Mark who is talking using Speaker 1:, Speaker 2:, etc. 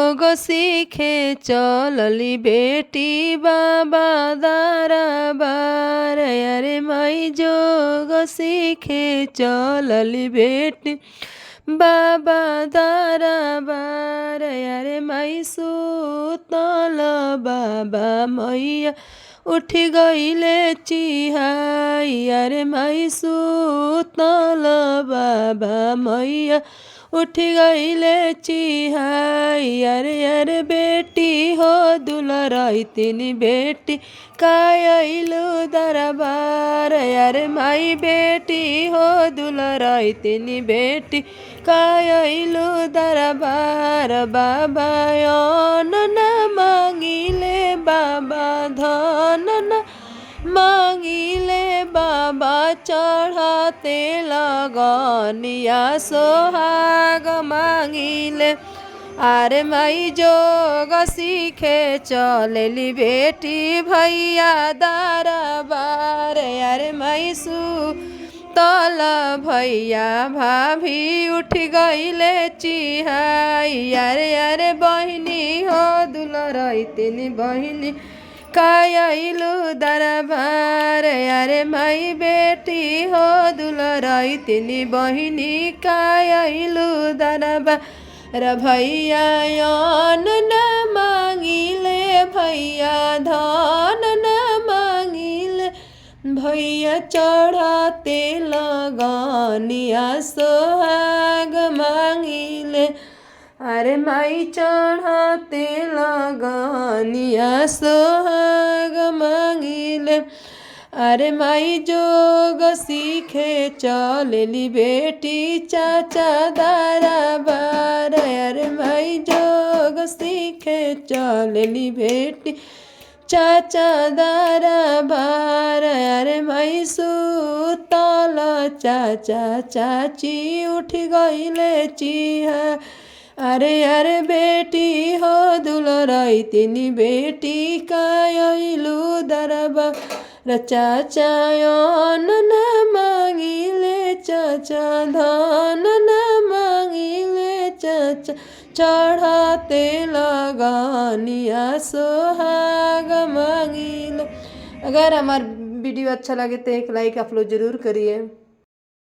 Speaker 1: जोग सीखे चलली बेटी बाबा दरबार। अरे माई जोग सीखे चलली बेटी बाबा दरबार। अरे माई सुतल बाबा मैया उठ गईले चिहाई। अरे माई सुतल बाबा मैया उठ गईले चिहाई। अरे अरे बेटी हो दुलराई तिनी बेटी कायलु दरबार। अरे माई बेटी हो दुलराई तिनी बेटी कायलु दरबार। बाबा अन्न न मांगिले बाबा धन न मांगिले बाबा चढ़ाते लगनिया सोहाग मांगिले। अरे माई जोग सीखे चलली बेटी भैया दरबार। अरे माई सुतल भैया भाभी उठ गईले चिहाई। अरे अरे बहिनी हो दुलराई तिनी बहिनी कायलु दरबार। अरे माई बेटी हो दुलराई तिनी बहिनी कायलु दरबार। भैया अन्न न मांगिले भैया धन न मांगिले भैया चढ़ाते लगनिया सोहाग मांगिले। अरे माई चढ़ाते लगनिया सोहाग मांगिले। अरे माई जोग सीखे चलली बेटी चाचा दरबार। अरे माई जोग सीखे चलली बेटी चाचा दरबार। अरे माई सुतल चाचा चाची उठ गईले चिहा। अरे अरे बेटी हो दुलराई तिनी बेटी कायलु दरबार। चाचा अन्न न मांगिले चाचा धन न मांगिले चाचा चढ़ाते लगनिया सोहाग मांगिले। अगर हमार वीडियो अच्छा लगे तो एक लाइक आप लोग ज़रूर करिए।